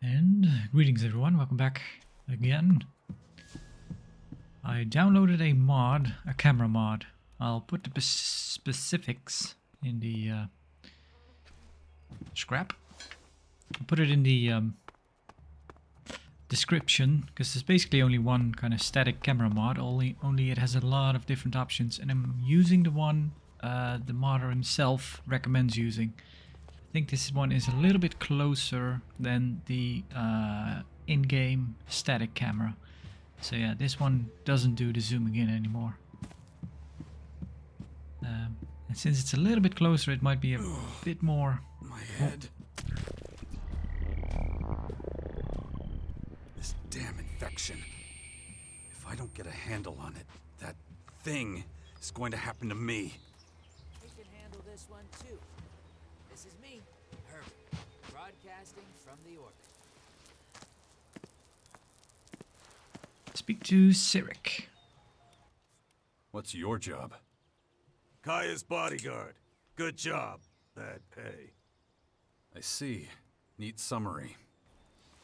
And greetings everyone, welcome back again. I downloaded a mod, a camera mod. I'll put the specifics in the scrap. I'll put it in the description, because there's basically only one kind of static camera mod, only it has a lot of different options, and I'm using the one the modder himself recommends using. I think this one is a little bit closer than the in-game static camera. So yeah, this one doesn't do the zooming in anymore. And since it's a little bit closer, it might be a bit more... My head. This damn infection. If I don't get a handle on it, that thing is going to happen to me. We can handle this one too. This is me, Herbert, broadcasting from the orbit. Speak to Cyric. What's your job? Kaya's bodyguard. Good job. Bad pay. I see. Neat summary.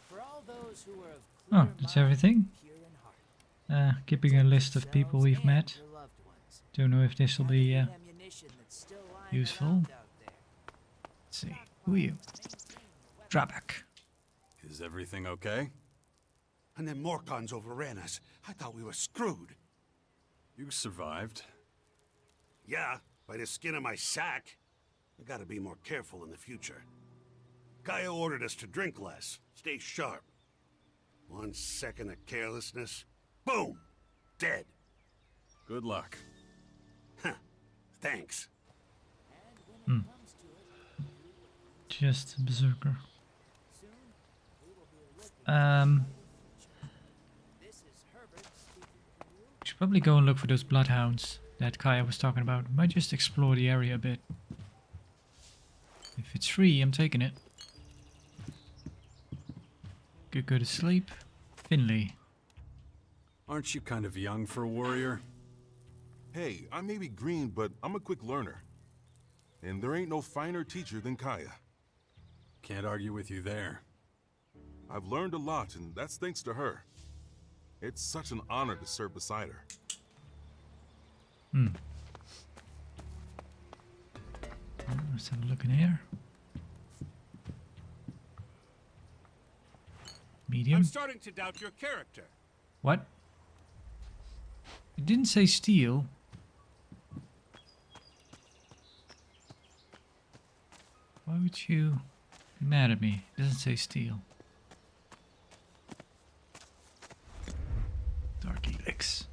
For all those who are of Oh, clear that's mind, everything. pure in heart. Keeping a list of people Yourselves we've met. and your loved ones. Don't know if this will be Have the ammunition that's still lying useful. around out there. Let's see. Who are you? Drabak. Is everything okay? And then Morcons overran us. I thought we were screwed. You survived. Yeah, by the skin of my sack. I gotta be more careful in the future. Kaya ordered us to drink less, stay sharp. 1 second of carelessness, boom! Dead. Good luck. Huh. Thanks. And when it comes to it, Just a berserker. soon we will be looking. This is Herbert speaking to you. Should probably go and look for those bloodhounds that Kaya was talking about. Might just explore the area a bit. If it's free, I'm taking it. Could go to sleep. Finley. Aren't you kind of young for a warrior? Hey, I may be green, but I'm a quick learner. And there ain't no finer teacher than Kaya. Can't argue with you there. I've learned a lot, and that's thanks to her. It's such an honor to serve beside her. Let's have a look in here. Medium. I'm starting to doubt your character. What? It didn't say steel. Why would you be mad at me? It doesn't say steel. Dark ELEX.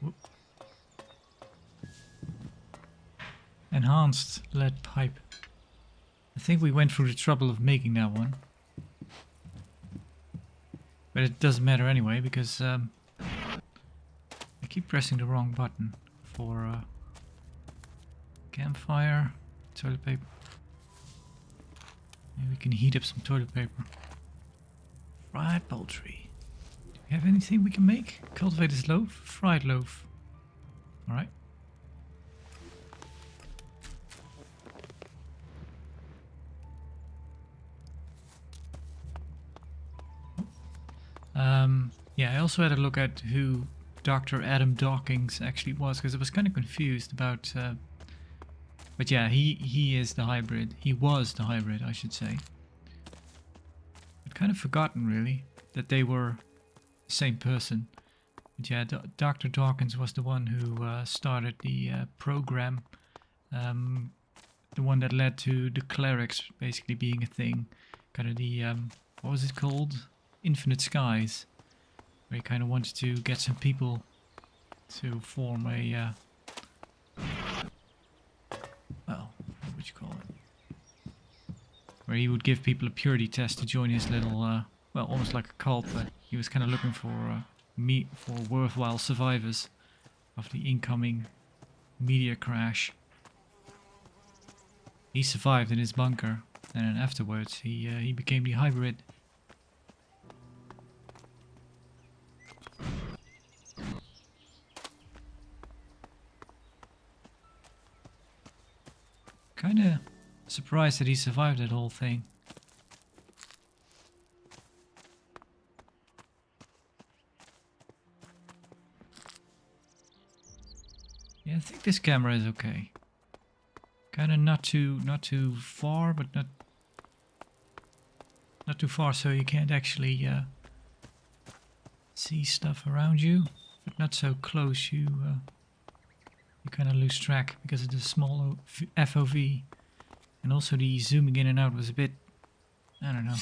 Whoop. Enhanced lead pipe. I think we went through the trouble of making that one. But it doesn't matter anyway, because I keep pressing the wrong button for campfire, toilet paper. Maybe we can heat up some toilet paper. Fried poultry. Do we have anything we can make? Cultivated loaf? Fried loaf. Alright. Yeah, I also had a look at who Dr. Adam Dawkins actually was, because I was kind of confused about... but yeah, he is the hybrid. He was the hybrid, I should say. I'd kind of forgotten, really, that they were the same person. But yeah, Dr. Dawkins was the one who started the program. The one that led to the clerics basically being a thing. Kind of the... what was it called? Infinite Skies. Where he kind of wanted to get some people to form a... well, what would you call it? Where he would give people a purity test to join his little, well, almost like a cult, but he was kind of looking for for worthwhile survivors of the incoming meteor crash. He survived in his bunker, and then afterwards he became the hybrid. Kinda surprised that he survived that whole thing. Yeah, I think this camera is okay. Kinda not too far, but not too far so you can't actually see stuff around you, but not so close you kind of lose track because of the small FOV, and also the zooming in and out was a bit, I don't know.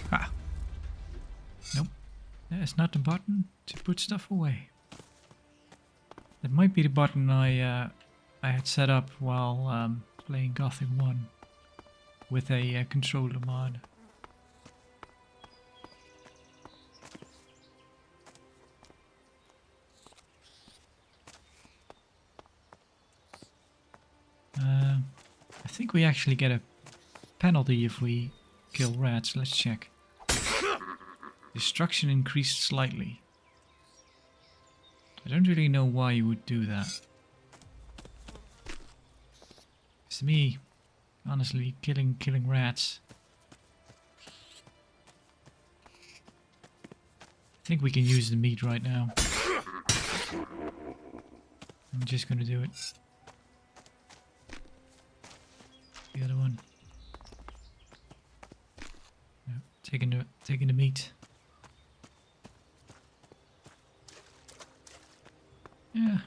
Ah. Nope. There's not the button to put stuff away. That might be the button I had set up while playing Gothic 1 with a controller mod. I think we actually get a penalty if we kill rats. Let's check. Destruction increased slightly. I don't really know why you would do that. To me, honestly, killing rats. I think we can use the meat right now. I'm just gonna do it. The other one. No, taking the meat. Yeah.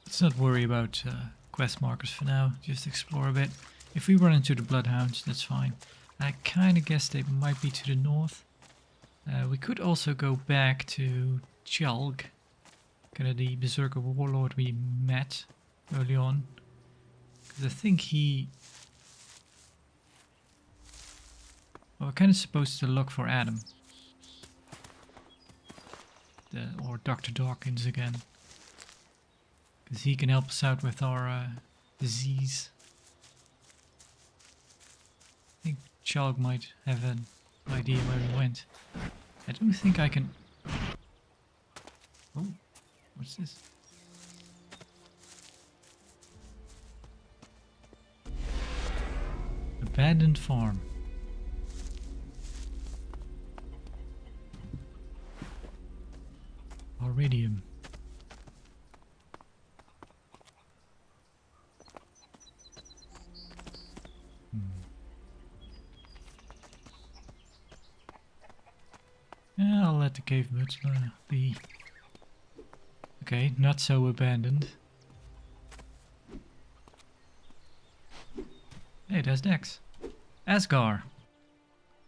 Let's not worry about quest markers for now. Just explore a bit. If we run into the bloodhounds, that's fine. I kind of guess they might be to the north. We could also go back to Chalg, kind of the Berserker warlord we met early on. Because I think he... Well, we're kind of supposed to look for Adam. Or Dr. Dawkins again. Because he can help us out with our disease. I think Chalg might have an idea where he went. I don't think I can... Oh, what's this? Abandoned farm. Iridium. Yeah, I'll let the cave birds be. Okay, not so abandoned. Hey, there's Dex. Asgar.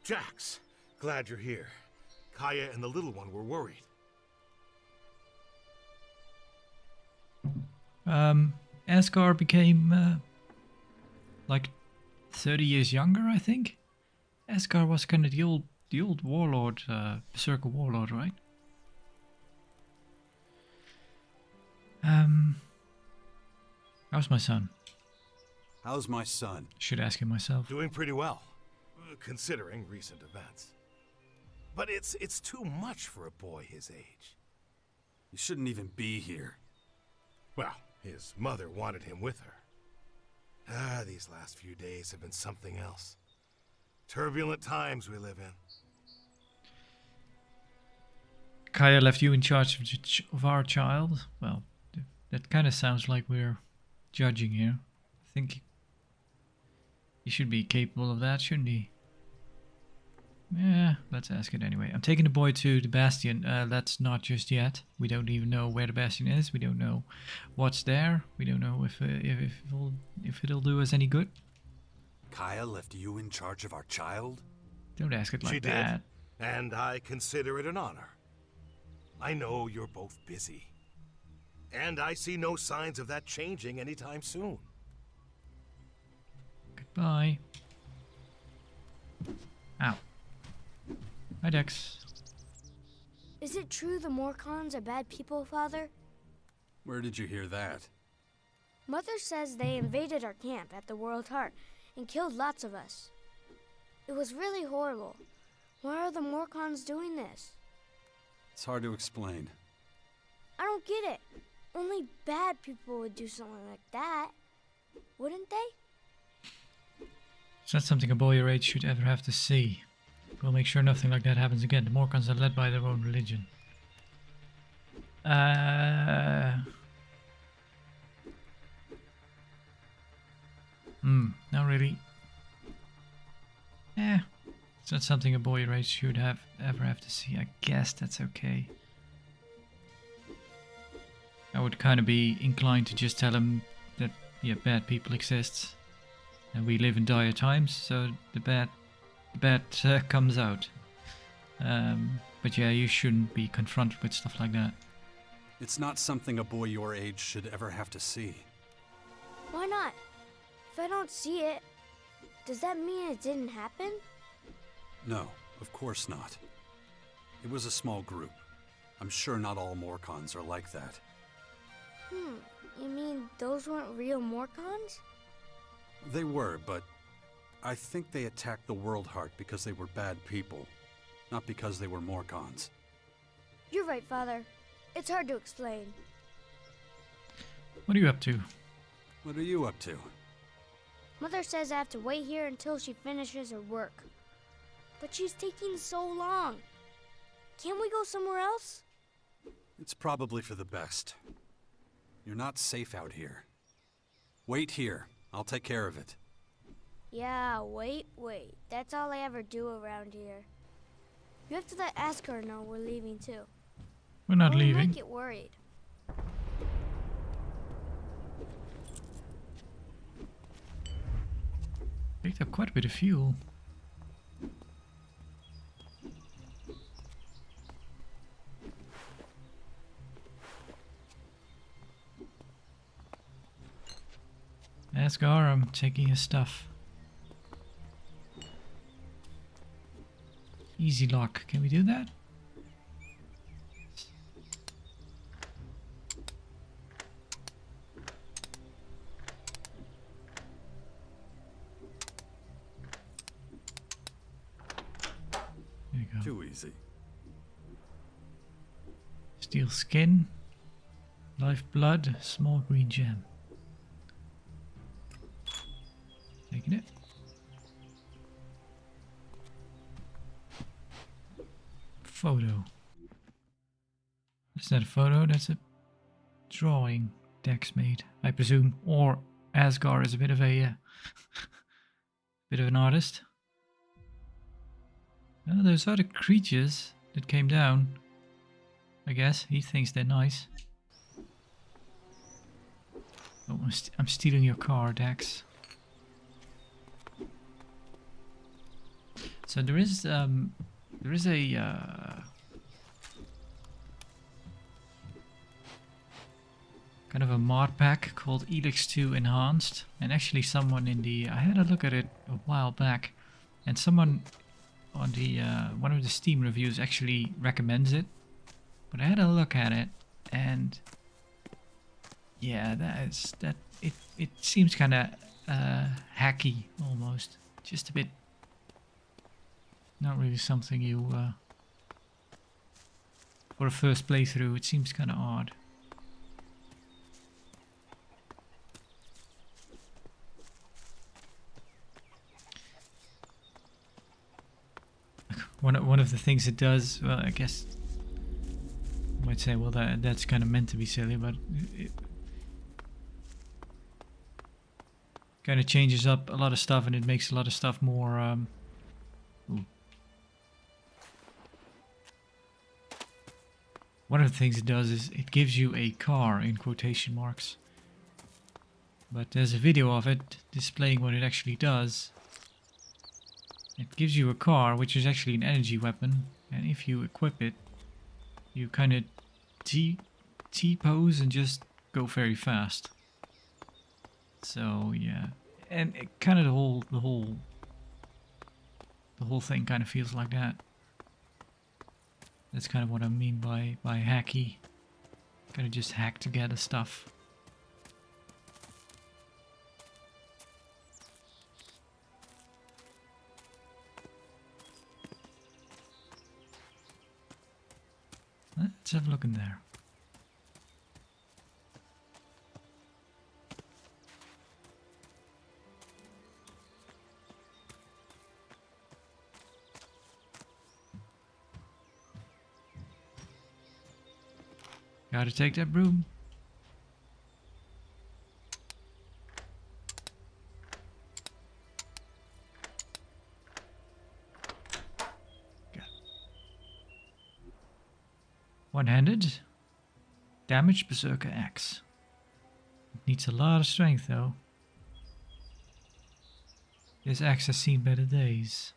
Jax, glad you're here. Kaya and the little one were worried. Asgar became like 30 years younger, I think. Asgar was kind of the old warlord, Berserker warlord, right? How's my son? How's my son? Should ask him myself. Doing pretty well, considering recent events. But it's too much for a boy his age. You shouldn't even be here. Well, his mother wanted him with her. These last few days have been something else. Turbulent times we live in. Kaya left you in charge of our child? Well, that kind of sounds like we're judging here. I think he should be capable of that, shouldn't he? Yeah, let's ask it anyway. I'm taking the boy to the Bastion. That's not just yet. We don't even know where the Bastion is. We don't know what's there. We don't know if it'll do us any good. Kaya left you in charge of our child? Don't ask it like She that. did, and I consider it an honor. I know you're both busy, and I see no signs of that changing anytime soon. Goodbye. Ow. Hi, Dex. Is it true the Morcons are bad people, Father? Where did you hear that? Mother says they invaded our camp at the World Heart and killed lots of us. It was really horrible. Why are the Morcons doing this? It's hard to explain. I don't get it. Only bad people would do something like that, wouldn't they? It's not something a boy your age should ever have to see. We'll make sure nothing like that happens again. The Morcons are led by their own religion. Not really. It's not something a boy your age should ever have to see. I guess that's okay. I would kind of be inclined to just tell him that, yeah, bad people exist. And we live in dire times, so the bad comes out. But yeah, you shouldn't be confronted with stuff like that. It's not something a boy your age should ever have to see. Why not? If I don't see it, does that mean it didn't happen? No, of course not. It was a small group. I'm sure not all Morcons are like that. You mean those weren't real Morcons? They were, but I think they attacked the World Heart because they were bad people, not because they were Morcons. You're right, Father. It's hard to explain. What are you up to? What are you up to? Mother says I have to wait here until she finishes her work. But she's taking so long. Can't we go somewhere else? It's probably for the best. You're not safe out here. Wait here. I'll take care of it. Yeah, wait. That's all I ever do around here. You have to let Askar know we're leaving too. We're not Or we leaving. might get worried. Picked up quite a bit of fuel. Askar, I'm taking his stuff. Easy lock. Can we do that? There you go. Too easy. Steel skin. Lifeblood. Small green gem. Taking it. Photo. That's not a photo, that's a drawing Dex made, I presume. Or Asgar is a bit of a bit of an artist. Oh, those other creatures that came down. I guess he thinks they're nice. Oh, I'm stealing your car, Dex. So there is a kind of a mod pack called ELEX II Enhanced, and actually someone in the I had a look at it a while back, and someone on the one of the Steam reviews actually recommends it. But I had a look at it, and yeah, it seems kind of hacky almost, just a bit. Not really something you, for a first playthrough, it seems kind of odd. One of the things it does, well, I guess you might say, well, that's kind of meant to be silly, but it kind of changes up a lot of stuff, and it makes a lot of stuff more. One of the things it does is it gives you a car in quotation marks. But there's a video of it displaying what it actually does. It gives you a car, which is actually an energy weapon, and if you equip it, you kind of T-pose and just go very fast. So yeah, and it kind of the The whole thing kind of feels like that. That's kind of what I mean by hacky. Kind of just hack together stuff. Let's have a look in there. Gotta take that broom. One-handed. Damaged Berserker Axe. It needs a lot of strength though. This axe has seen better days.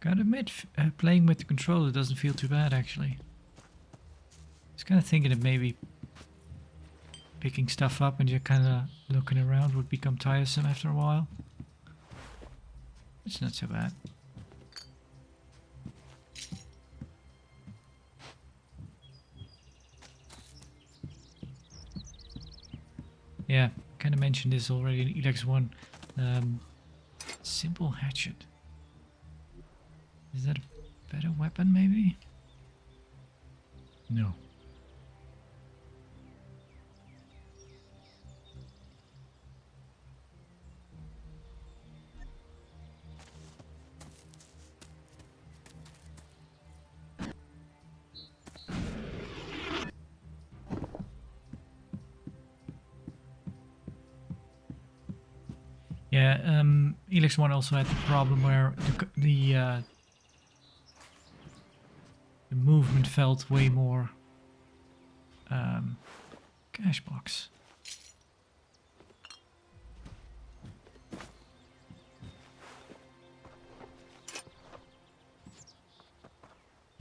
Gotta admit, playing with the controller doesn't feel too bad actually. I was kind of thinking that maybe picking stuff up and just kind of looking around would become tiresome after a while. It's not so bad. Yeah, kind of mentioned this already in ELEX I. Simple hatchet. Is that a better weapon, maybe? No. Yeah, ELEX I also had the problem where the movement felt way more cash box.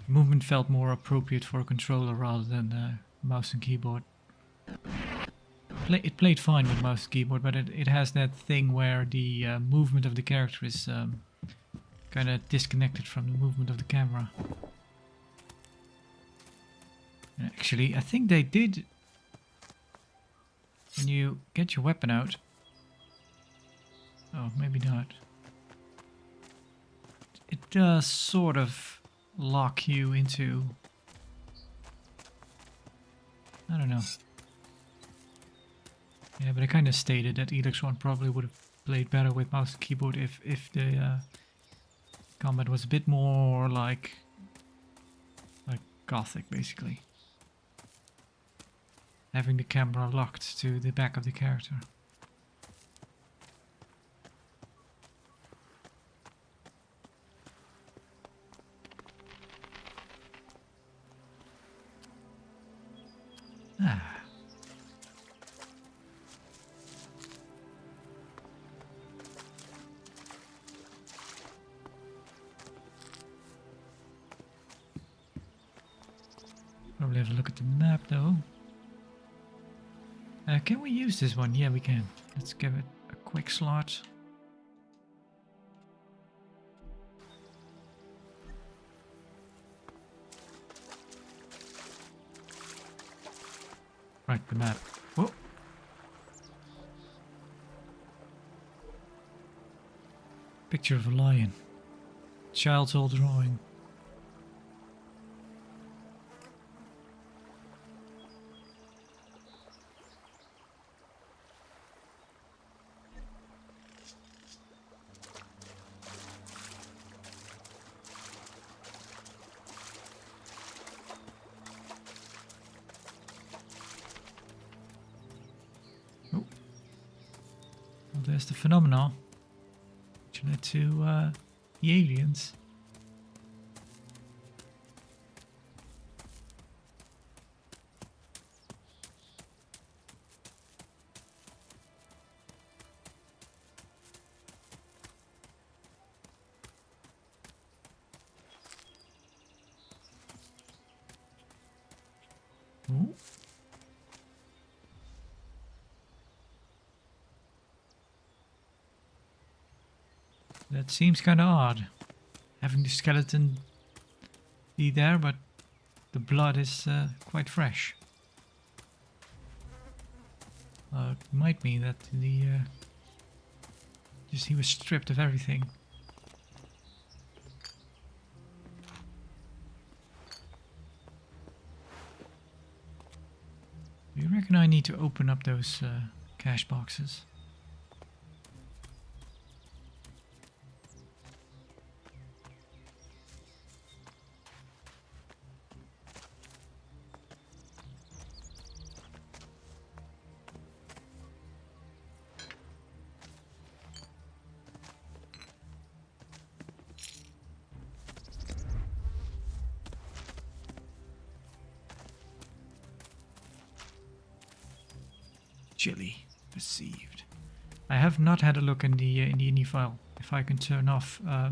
Movement felt more appropriate for a controller rather than mouse and keyboard. It played fine with mouse and keyboard, but it has that thing where the movement of the character is kind of disconnected from the movement of the camera. And actually, I think they did, when you get your weapon out. Oh, maybe not. It does sort of lock you into, I don't know. Yeah, but I kind of stated that ELEX I probably would have played better with mouse and keyboard if the combat was a bit more like Gothic, basically. Having the camera locked to the back of the character. Ah. Probably have to look at the map though. Can we use this one? Yeah, we can. Let's give it a quick slot. Right, the map. Whoa. Picture of a lion. Child's old drawing. There's the phenomenon which led to the aliens. That seems kind of odd. Having the skeleton be there, but the blood is quite fresh. It might mean that the just he was stripped of everything. Do you reckon I need to open up those cash boxes? Chili perceived. I have not had a look in the INI file. If I can turn off I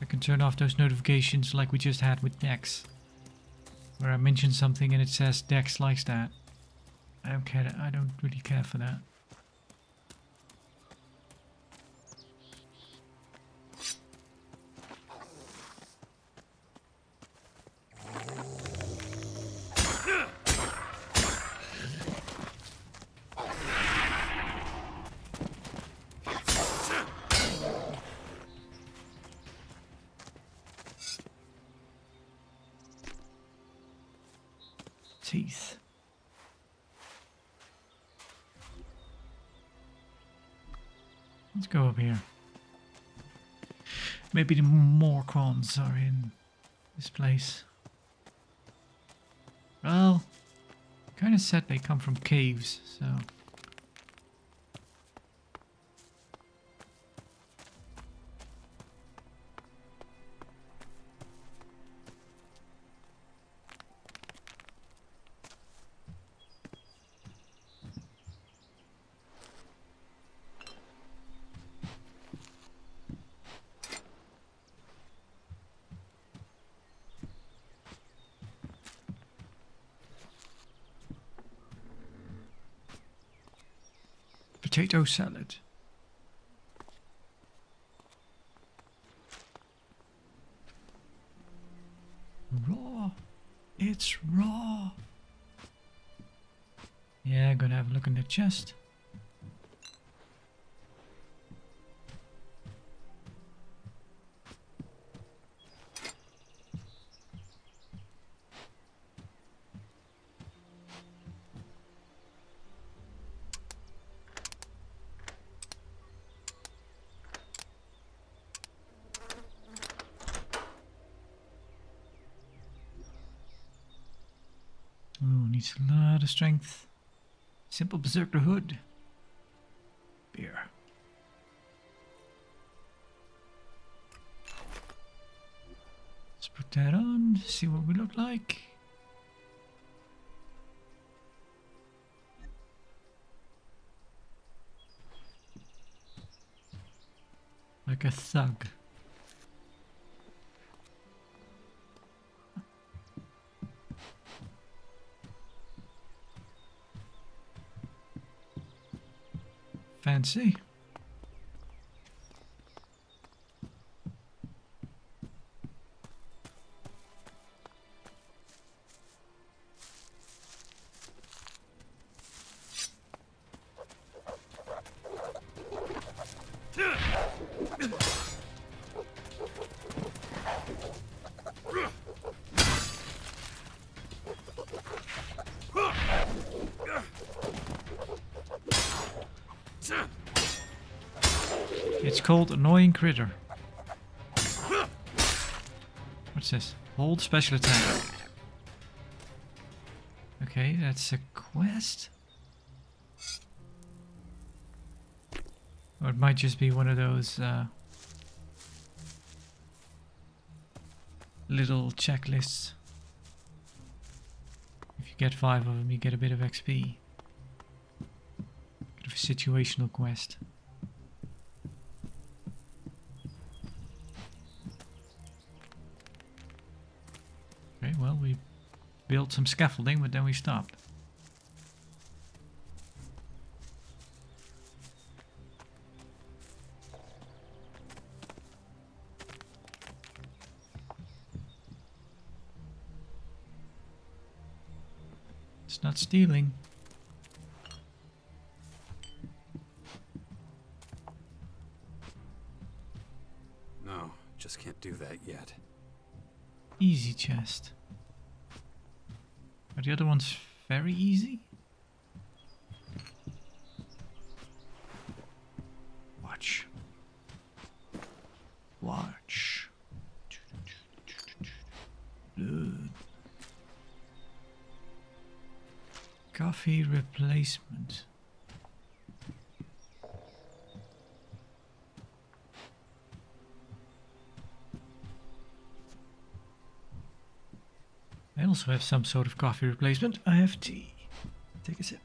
can turn off those notifications like we just had with Dex, where I mention something and it says Dex likes that. I don't care. I don't really care for that. Teeth. Let's go up here. Maybe the Morcons are in this place. Well, kind of said they come from caves, so. Potato salad. Raw. It's raw. Yeah, I'm gonna have a look in the chest. Oh, needs a lot of strength. Simple berserker hood. Beer. Let's put that on, see what we look like. Like a thug. Fancy. It's called Annoying Critter. What's this? Hold special attack. Okay, that's a quest. Or it might just be one of those little checklists. If you get 5 of them, you get a bit of XP. Bit of a situational quest. Okay, well, we built some scaffolding, but then we stopped. It's not stealing. No, just can't do that yet. Easy chest. Are the other ones very easy? Watch. Watch. Good. Coffee replacement. I also have some sort of coffee replacement. I have tea. Take a sip.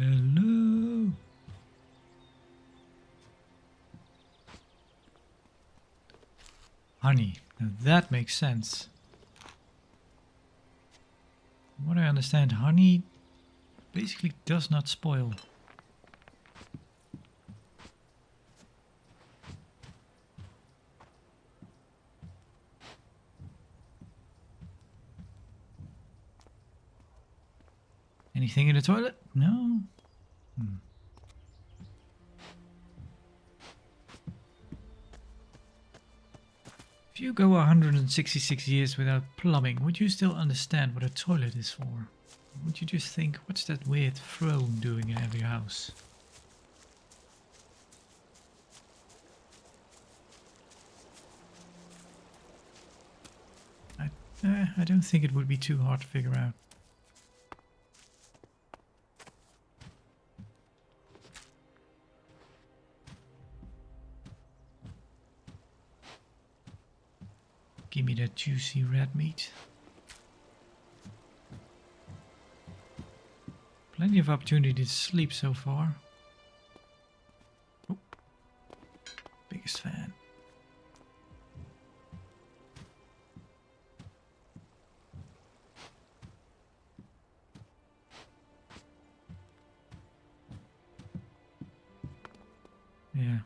Hello. Honey. Now that makes sense. From what I understand, honey basically does not spoil. Anything in the toilet? No. If you go 166 years without plumbing, would you still understand what a toilet is for? Or would you just think, what's that weird throne doing in every house? I don't think it would be too hard to figure out. Give me that juicy red meat. Plenty of opportunity to sleep so far. Oh. Biggest fan. Yeah.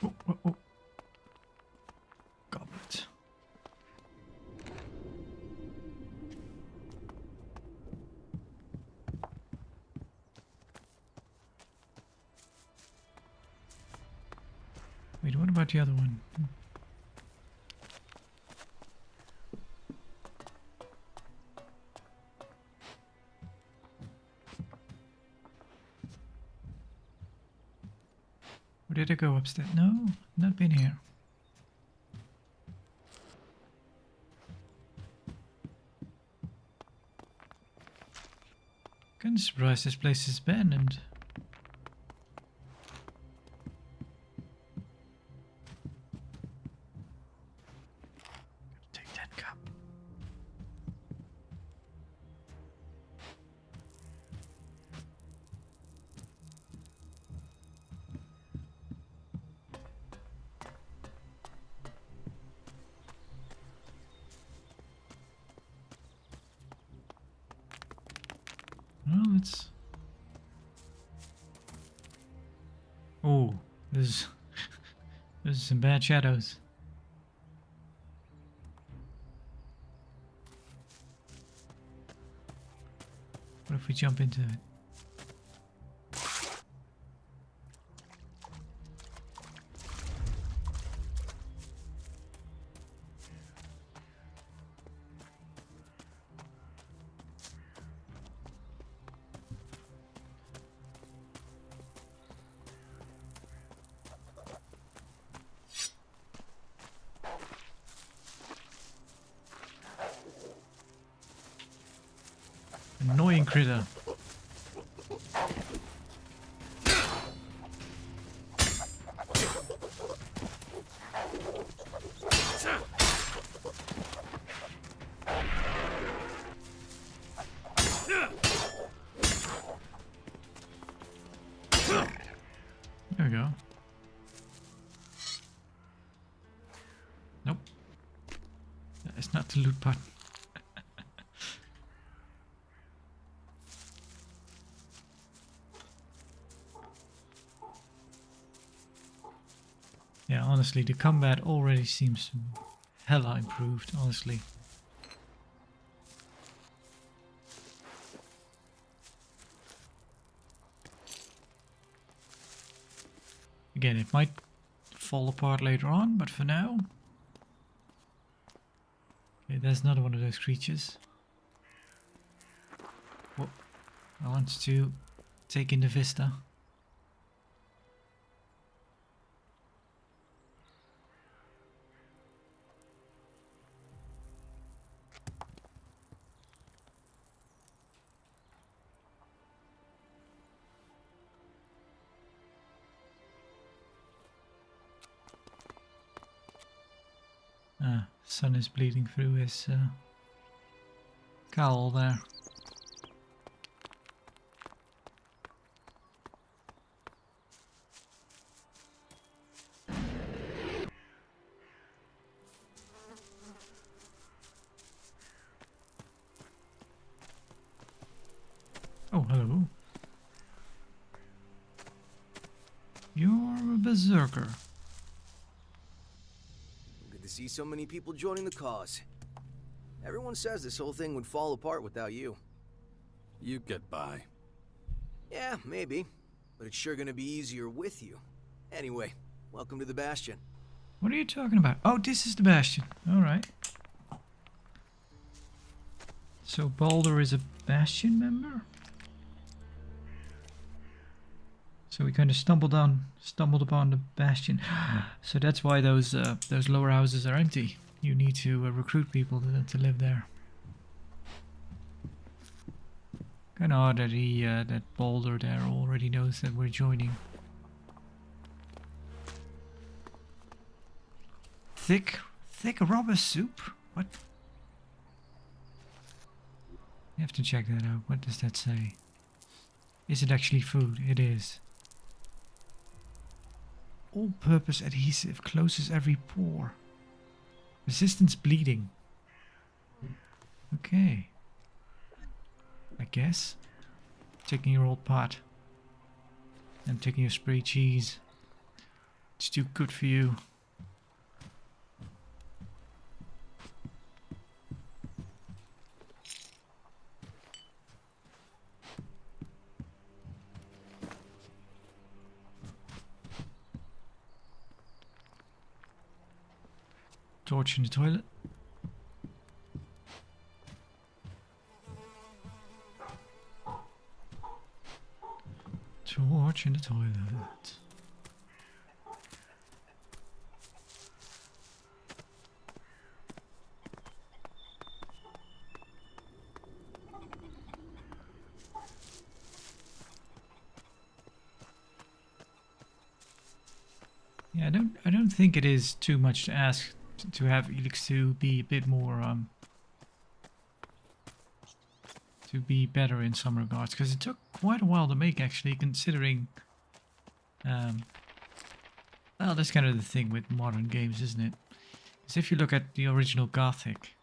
Oh, oh, oh. Goblet. Wait, what about the other one? Or did I go upstairs? No, not been here. Kinda surprised this place is abandoned. Take that cup. Well, let's... Oh, this is some bad shadows. What if we jump into it? Annoying critter. There we go. Nope. That is not the loot button. Yeah, honestly, the combat already seems hella improved, honestly. Again, it might fall apart later on, but for now... Okay, there's another one of those creatures. Whoa. I want to take in the vista. Sun is bleeding through his cowl there. Oh, hello. You're a berserker. Good to see so many people joining the cause. Everyone says this whole thing would fall apart without you. You get by. Yeah, maybe. But it's sure gonna be easier with you. Anyway, welcome to the Bastion. What are you talking about? Oh, this is the Bastion. Alright. So Baldur is a Bastion member? So we kind of stumbled upon the Bastion. So that's why those lower houses are empty. You need to recruit people to live there. Kind of odd that that Baldur there already knows that we're joining. Thick rubber soup? What? You have to check that out. What does that say? Is it actually food? It is. All-purpose adhesive closes every pore. Resistance bleeding. Okay. I guess. Taking your old pot. And taking your spray cheese. It's too good for you. Torch in the toilet. Torch in the toilet. Yeah, I don't think it is too much to ask to have ELEX II be a bit more to be better in some regards, because it took quite a while to make, actually, considering well, that's kind of the thing with modern games, isn't it? Because if you look at the original Gothic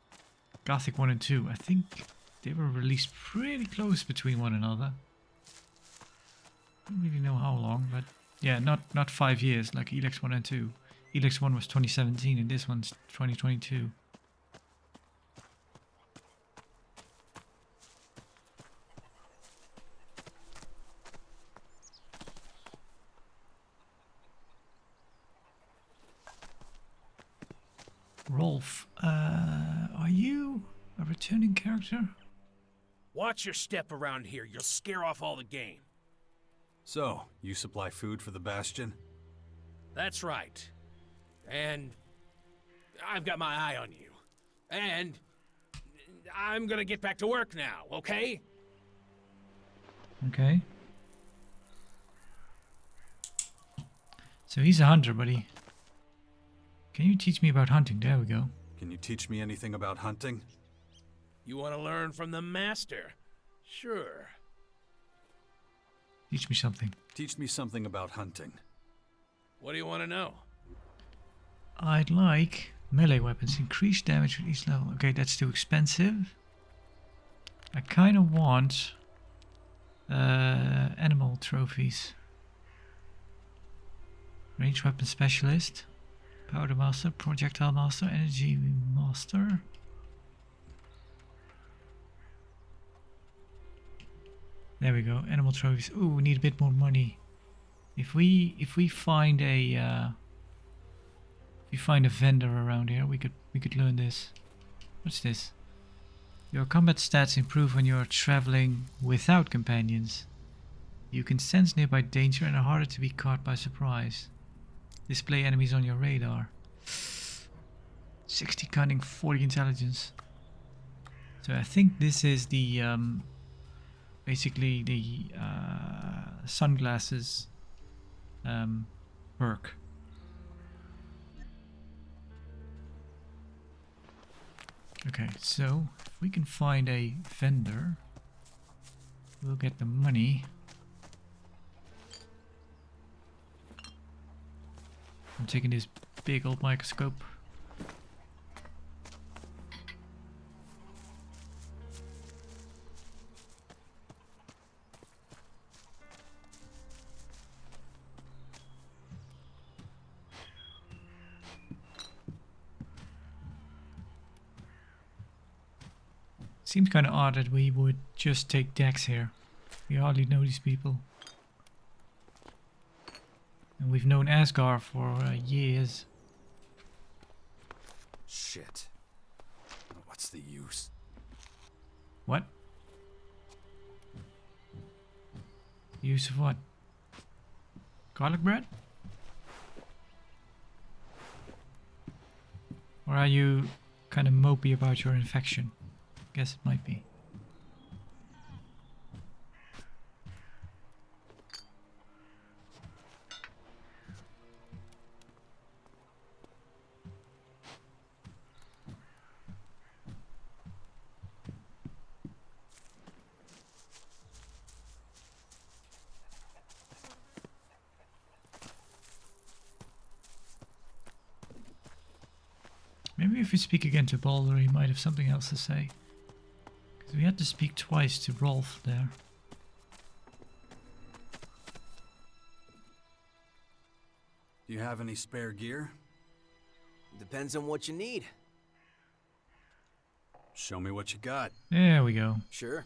1 and 2, I think they were released pretty close between one another. I don't really know how long, but yeah, not 5 years like ELEX 1 and 2. ELEX 1 was 2017 and this one's 2022. Rolf, are you a returning character? Watch your step around here. You'll scare off all the game. So, you supply food for the Bastion? That's right. And I've got my eye on you. And I'm gonna get back to work now, okay? Okay. So he's a hunter, buddy. Can you teach me about hunting? There we go. Can you teach me anything about hunting? You want to learn from the master? Sure. Teach me something. Teach me something about hunting. What do you want to know? I'd like Melee weapons increase damage with each level. Okay, that's too expensive. I kind of want animal trophies. Range weapon specialist, powder master, projectile master, energy master. There we go. Animal trophies. Ooh, we need a bit more money. If we find a vendor around here, we could learn this. What's this? Your combat stats improve when you are traveling without companions. You can sense nearby danger and are harder to be caught by surprise. Display enemies on your radar. 60 cunning, 40 intelligence. So I think this is the basically the sunglasses perk. Okay, so if we can find a vendor, we'll get the money. I'm taking this big old microscope. Seems kind of odd that we would just take Dex here. We hardly know these people. And we've known Asgard for years. Shit. What's the use? What? Use of what? Garlic bread? Or are you kind of mopey about your infection? Guess it might be. Maybe if we speak again to Baldur, he might have something else to say. Because we had to speak twice to Rolf there. Do you have any spare gear? Depends on what you need. Show me what you got. There we go. Sure.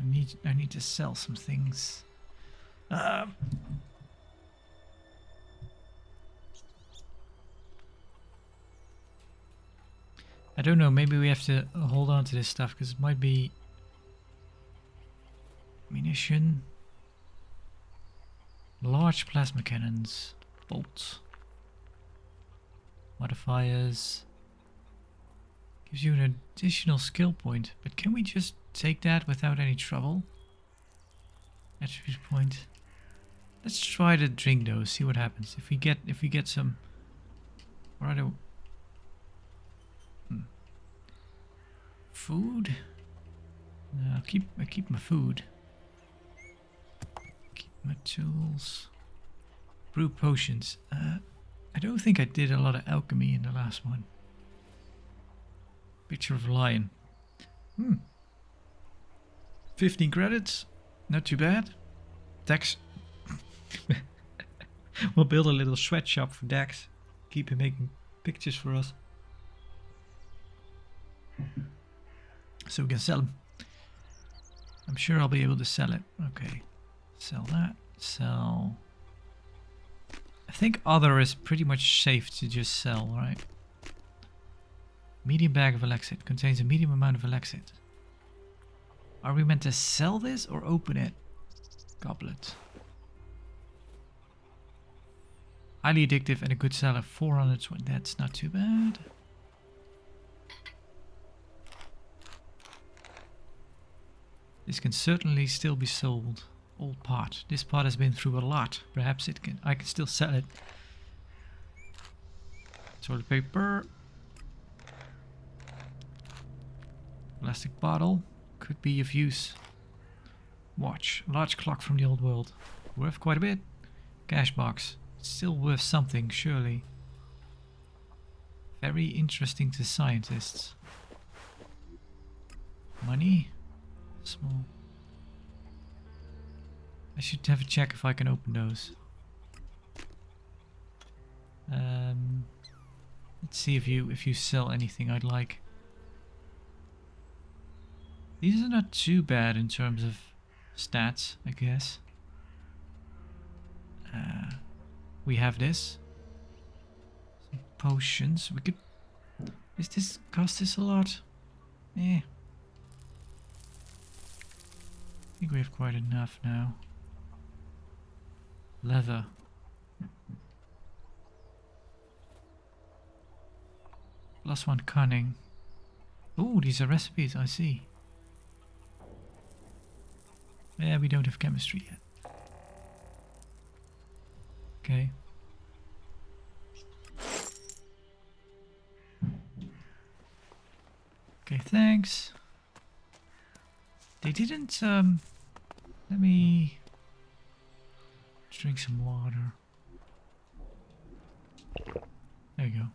I need to sell some things. I don't know, maybe we have to hold on to this stuff because it might be ammunition, large plasma cannons, bolts, modifiers, gives you an additional skill point, but can we just take that without any trouble? Attribute point. Let's try to drink those, see what happens. If we get some, what are they? Food? No, I keep my food. Keep my tools. Brew potions. I don't think I did a lot of alchemy in the last one. Picture of a lion. 15 credits. Not too bad. Dex. We'll build a little sweatshop for Dex. Keep him making pictures for us. So we can sell them. I'm sure I'll be able to sell it. Okay. Sell that. Sell. I think other is pretty much safe to just sell, right? Medium bag of Elexit. Contains a medium amount of Elexit. Are we meant to sell this or open it? Goblet. Highly addictive and a good seller. 420. That's not too bad. This can certainly still be sold. Old pot. This pot has been through a lot. Perhaps I can still sell it. Toilet paper. Plastic bottle. Could be of use. Watch. A large clock from the old world. Worth quite a bit. Cash box. Still worth something, surely. Very interesting to scientists. Money? Small. I should have a check if I can open those. Let's see if you sell anything I'd like. These are not too bad in terms of stats, I guess. We have this. Some potions. We could. Is this cost us a lot? Eh. I think we have quite enough now. Leather. +1 cunning. Oh, these are recipes, I see. Yeah, we don't have chemistry yet. Okay. Okay, thanks. They didn't, let me drink some water. There you go.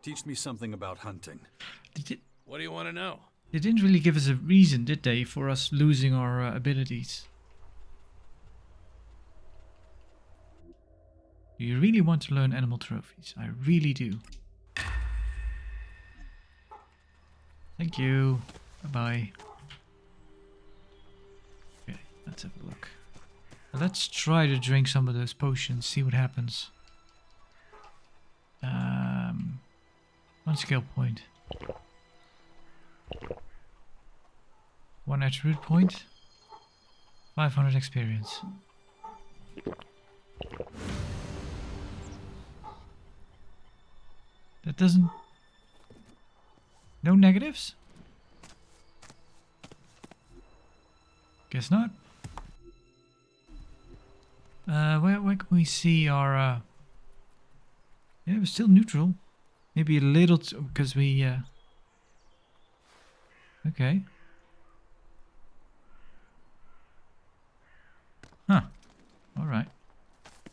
Teach me something about hunting. What do you want to know? They didn't really give us a reason, did they, for us losing our abilities? Do you really want to learn animal trophies? I really do. Thank you. Bye-bye. Okay, let's have a look. Let's try to drink some of those potions, see what happens. 1 skill point. 1 attribute point. 500 experience. That doesn't... No negatives? Guess not. Where can we see our... Yeah, we're still neutral. Maybe a little, because we... Okay. Huh. Alright.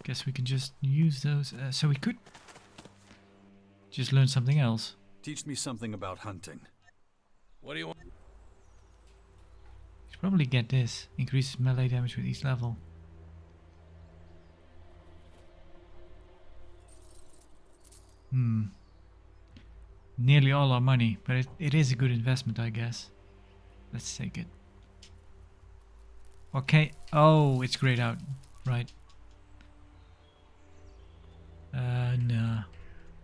Guess we can just use those. So we could just learn something else. Teach me something about hunting. What do you want? Should probably get this. Increases melee damage with each level. Nearly all our money, but it is a good investment, I guess. Let's take it. Okay. Oh, it's grayed out. Right. Nah.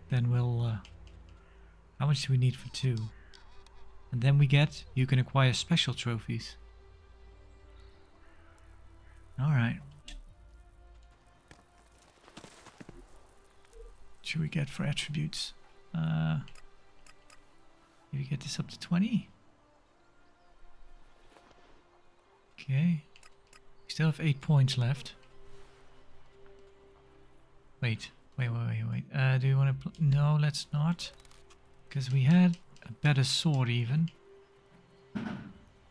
Then we'll... how much do we need for 2? And then we get... You can acquire special trophies. Alright. What should we get for attributes? Maybe get this up to 20? Okay. We still have 8 points left. Wait. Do you want to... No, let's not. Because we had a better sword even.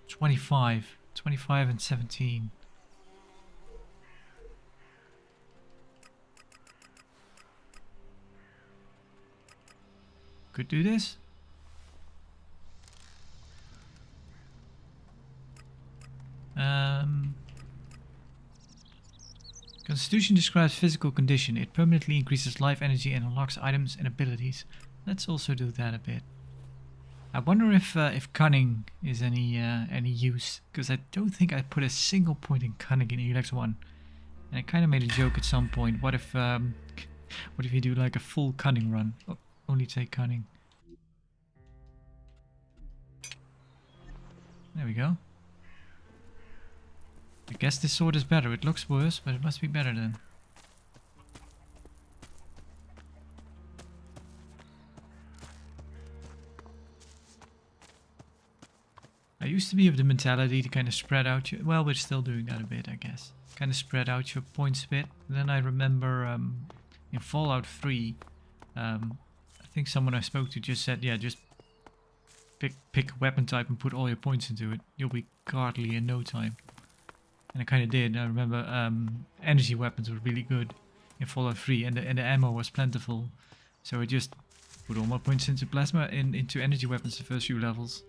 25. 25 and 17. Could do this. Constitution describes physical condition. It permanently increases life energy and unlocks items and abilities. Let's also do that a bit. I wonder if cunning is any use, because I don't think I put a single point in cunning in ELEX 1. And I kind of made a joke at some point. What if you do like a full cunning run? Oh, only take cunning. There we go. I guess this sword is better. It looks worse, but it must be better then. I used to be of the mentality to kind of spread out your... Well, we're still doing that a bit, I guess. Kind of spread out your points a bit. And then I remember in Fallout 3, I think someone I spoke to just said, yeah, just pick a weapon type and put all your points into it. You'll be godly in no time. And I kind of did. I remember energy weapons were really good in Fallout 3, and the ammo was plentiful. So I just put all my points into plasma into energy weapons the first few levels.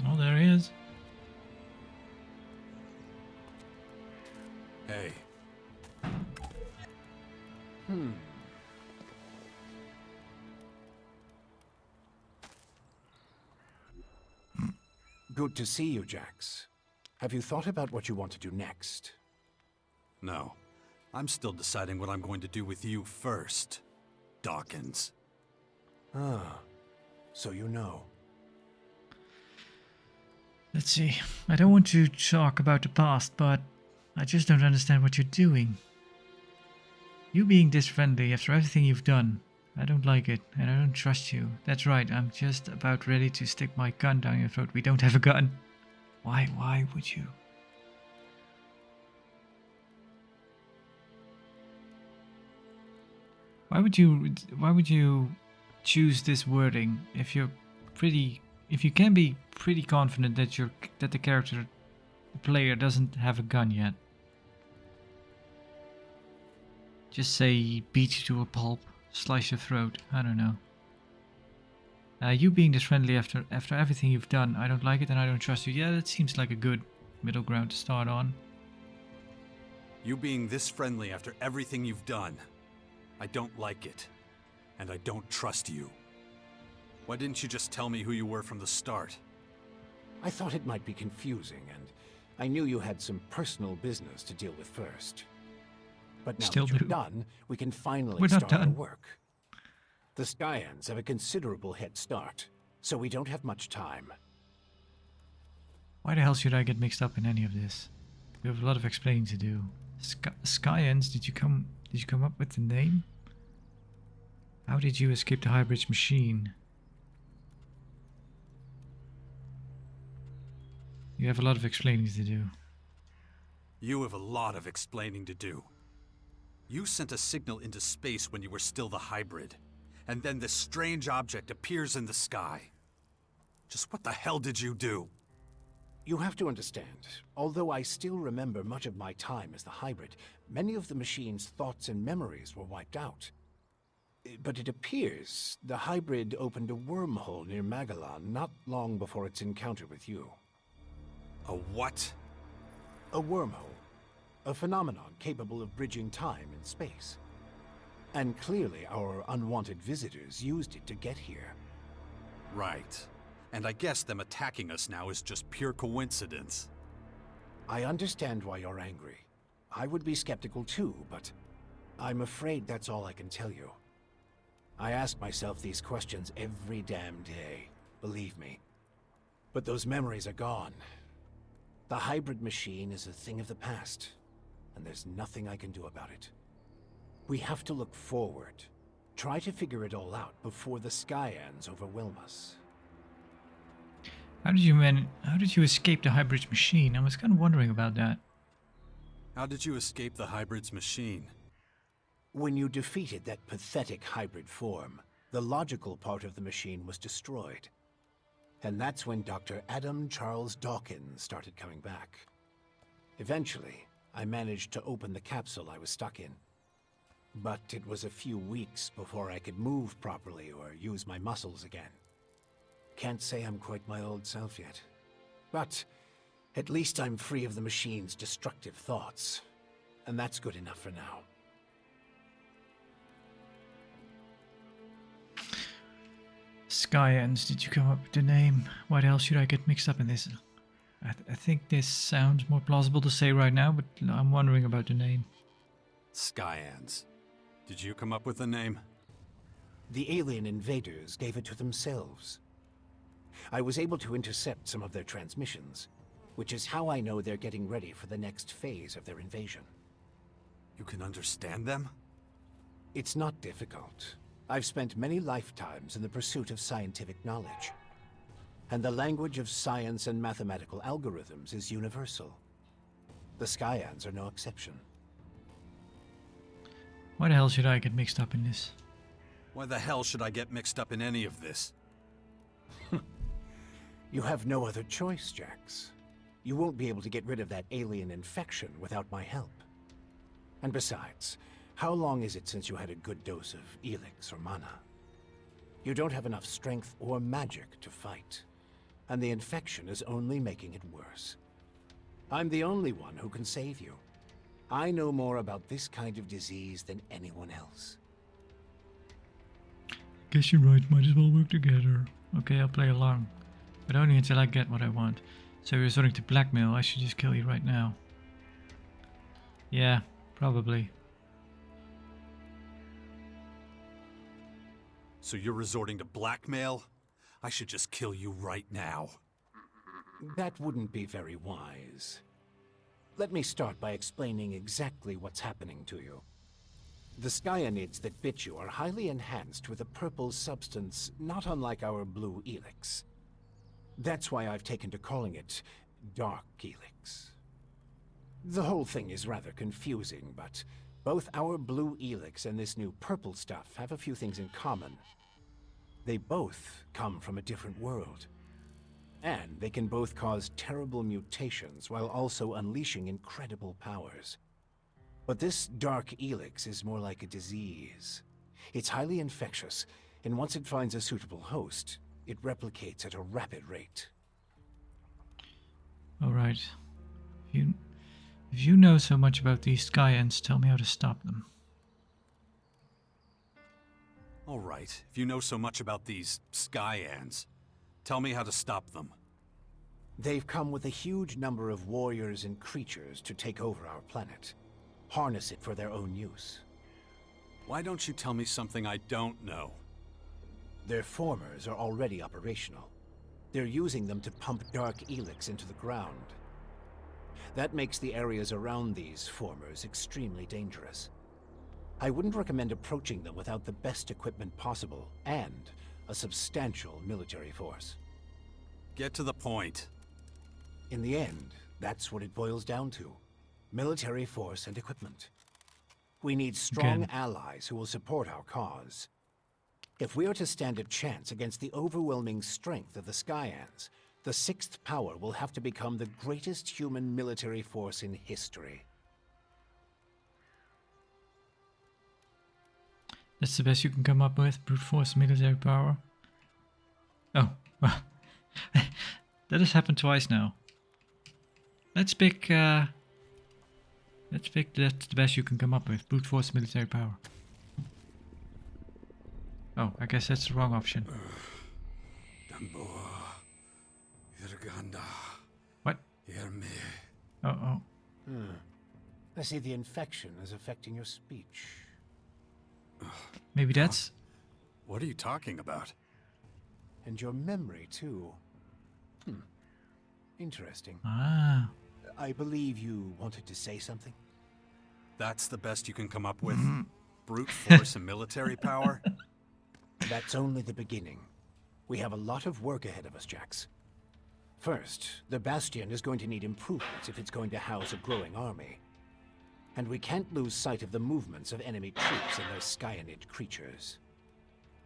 Oh, there he is. Hey. Good to see you, Jax. Have you thought about what you want to do next? No. I'm still deciding what I'm going to do with you first, Dawkins. Ah, so you know. Let's see. I don't want to talk about the past, but I just don't understand what you're doing. You being this friendly after everything you've done. I don't like it, and I don't trust you. That's right, I'm just about ready to stick my gun down your throat. We don't have a gun. Why would you? Why would you choose this wording if you can be pretty confident that the character, the player, doesn't have a gun yet? Just say beat you to a pulp, slice your throat, I don't know. You being this friendly after everything you've done, I don't like it and I don't trust you. Yeah, that seems like a good middle ground to start on. You being this friendly after everything you've done. I don't like it. And I don't trust you. Why didn't you just tell me who you were from the start? I thought it might be confusing, and I knew you had some personal business to deal with first. But now Still that you're do. done, we can finally We're not start our done. work. The Skyans have a considerable head start, so we don't have much time. Why the hell should I get mixed up in any of this? We have a lot of explaining to do. Skyans, did you come up with the name? How did you escape the hybrid machine? You have a lot of explaining to do. You have a lot of explaining to do. You sent a signal into space when you were still the hybrid. And then this strange object appears in the sky. Just what the hell did you do? You have to understand, although I still remember much of my time as the hybrid, many of the machine's thoughts and memories were wiped out. But it appears the hybrid opened a wormhole near Magellan not long before its encounter with you. A what? A wormhole. A phenomenon capable of bridging time and space. And clearly our unwanted visitors used it to get here. Right. And I guess them attacking us now is just pure coincidence. I understand why you're angry. I would be skeptical too, but I'm afraid that's all I can tell you. I ask myself these questions every damn day, believe me. But those memories are gone. The hybrid machine is a thing of the past, and there's nothing I can do about it. We have to look forward, try to figure it all out before the Skyans overwhelm us. How did you escape the hybrid machine? I was kind of wondering about that. How did you escape the hybrid's machine? When you defeated that pathetic hybrid form, the logical part of the machine was destroyed. And that's when Dr. Adam Charles Dawkins started coming back. Eventually, I managed to open the capsule I was stuck in. But it was a few weeks before I could move properly or use my muscles again. Can't say I'm quite my old self yet. But at least I'm free of the machine's destructive thoughts. And that's good enough for now. Skyans, did you come up with the name? Why the hell should I get mixed up in this? I think this sounds more plausible to say right now, but I'm wondering about the name. Skyans. Did you come up with the name? The alien invaders gave it to themselves. I was able to intercept some of their transmissions, which is how I know they're getting ready for the next phase of their invasion. You can understand them? It's not difficult. I've spent many lifetimes in the pursuit of scientific knowledge. And the language of science and mathematical algorithms is universal. The Skyans are no exception. Why the hell should I get mixed up in this? Why the hell should I get mixed up in any of this? You have no other choice, Jax. You won't be able to get rid of that alien infection without my help. And besides, how long is it since you had a good dose of ELEX or mana? You don't have enough strength or magic to fight, and the infection is only making it worse. I'm the only one who can save you. I know more about this kind of disease than anyone else. Guess you're right, might as well work together. Okay, I'll play along. But only until I get what I want. So you're resorting to blackmail, I should just kill you right now. Yeah, probably. So you're resorting to blackmail? I should just kill you right now. That wouldn't be very wise. Let me start by explaining exactly what's happening to you. The Skyanids that bit you are highly enhanced with a purple substance not unlike our blue ELEX. That's why I've taken to calling it Dark ELEX. The whole thing is rather confusing, but both our blue ELEX and this new purple stuff have a few things in common. They both come from a different world. And they can both cause terrible mutations while also unleashing incredible powers. But this Dark ELEX is more like a disease. It's highly infectious, and once it finds a suitable host, it replicates at a rapid rate. Alright. If you know so much about these Skyans, tell me how to stop them. Alright, if you know so much about these Skyans, tell me how to stop them. They've come with a huge number of warriors and creatures to take over our planet. Harness it for their own use. Why don't you tell me something I don't know? Their formers are already operational. They're using them to pump Dark ELEX into the ground. That makes the areas around these formers extremely dangerous. I wouldn't recommend approaching them without the best equipment possible, and a substantial military force. Get to the point. In the end, that's what it boils down to. Military force and equipment. We need strong allies who will support our cause. If we are to stand a chance against the overwhelming strength of the Skyans, the Sixth Power will have to become the greatest human military force in history. That's the best you can come up with, brute force military power? Oh, well, that has happened twice now. Let's pick that's the best you can come up with, brute force military power. Oh, I guess that's the wrong option. What? Oh. I see the infection is affecting your speech. Maybe that's... What are you talking about? And your memory, too. Interesting. Ah. I believe you wanted to say something? That's the best you can come up with? Brute force and military power? That's only the beginning. We have a lot of work ahead of us, Jax. First, the Bastion is going to need improvements if it's going to house a growing army. And we can't lose sight of the movements of enemy troops and their Skyanid creatures.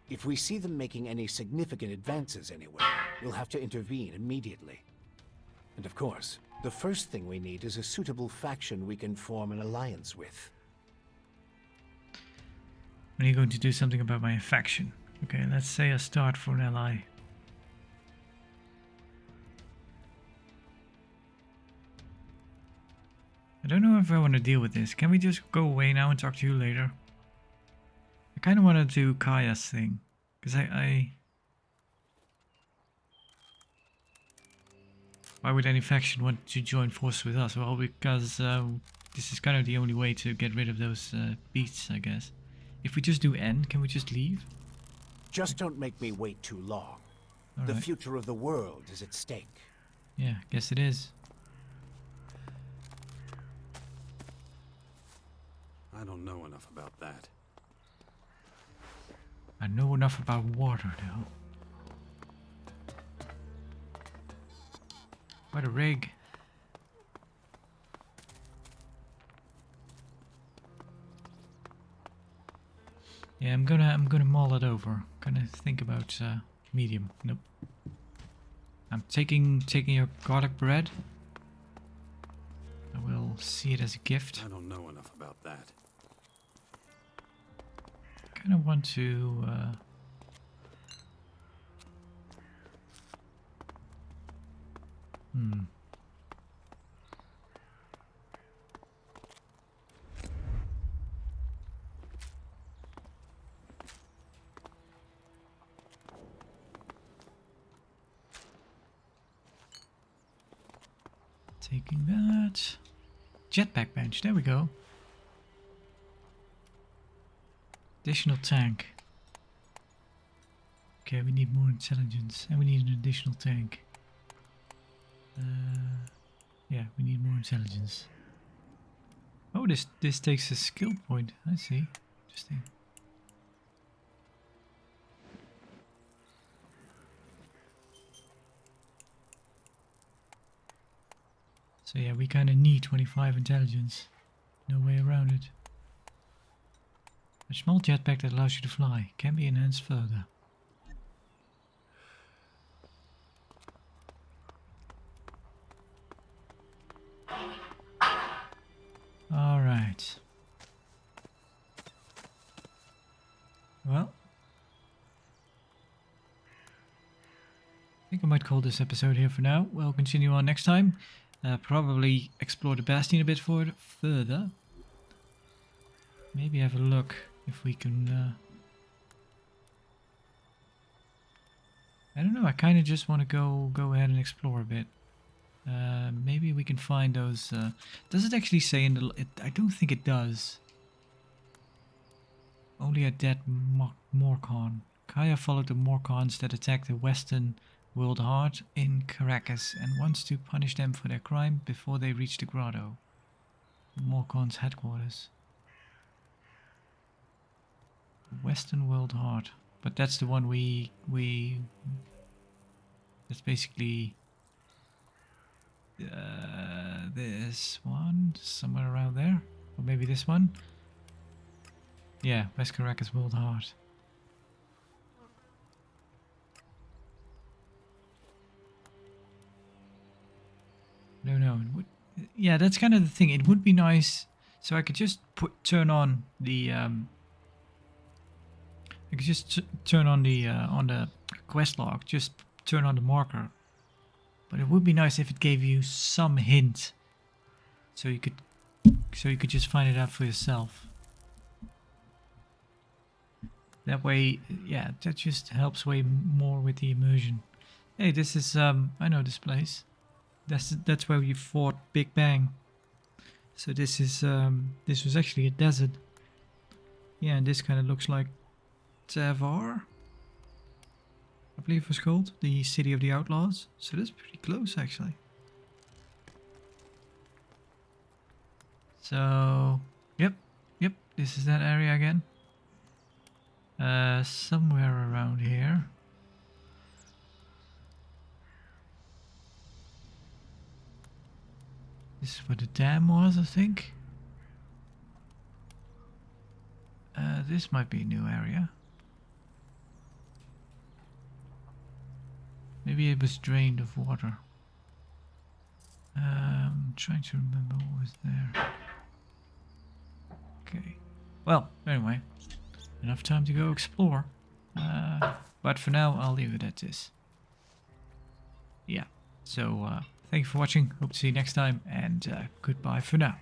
If we see them making any significant advances anywhere, we'll have to intervene immediately. And of course, the first thing we need is a suitable faction we can form an alliance with. When are you going to do something about my faction? Okay, let's say a start for an ally. I don't know if I want to deal with this. Can we just go away now and talk to you later? I kind of want to do Kaya's thing. Because Why would any faction want to join forces with us? Well, because this is kind of the only way to get rid of those beasts, I guess. If we just do N, can we just leave? Just don't make me wait too long. All The right. future of the world is at stake. Yeah, guess it is. I don't know enough about that. I know enough about water, though. What a rig. Yeah, I'm gonna mull it over. Gonna think about medium. Nope. I'm taking your garlic bread. I will see it as a gift. I don't know enough about that. Kind of want to. Taking that. Jetpack bench, there we go. Additional tank. Okay, we need more intelligence and we need an additional tank. Yeah, we need more intelligence. Oh, this takes a skill point. I see. Interesting. So yeah, we kind of need 25 intelligence. No way around it. A small jetpack that allows you to fly can be enhanced further. Alright. Well. I think I might call this episode here for now. We'll continue on next time. Probably explore the Bastion a bit further. Maybe have a look if we can... I don't know, I kind of just want to go ahead and explore a bit. Maybe we can find those... does it actually say in the... I don't think it does. Only a dead Morcon. Kaya followed the Morcons that attacked the Western World Heart in Caracas and wants to punish them for their crime before they reach the grotto. The Morcons' headquarters. Western World Heart. But that's the one we that's basically this one, somewhere around there. Or maybe this one. Yeah, West Caracas World Heart. No, it would. Yeah, that's kind of the thing. It would be nice, so I could just turn on the. I could just turn on the quest log. Just turn on the marker. But it would be nice if it gave you some hint, so you could just find it out for yourself. That way, yeah, that just helps way more with the immersion. Hey, this is I know this place. That's where we fought Big Bang. So this is this was actually a desert. Yeah, and this kind of looks like Tavar, I believe it was called, the city of the outlaws. So that's pretty close actually. So yep, this is that area again. Somewhere around here. This is where the dam was, I think. This might be a new area. Maybe it was drained of water. I'm trying to remember what was there. Okay. Well, anyway. Enough time to go explore. But for now, I'll leave it at this. Yeah. So, thank you for watching. Hope to see you next time. And goodbye for now.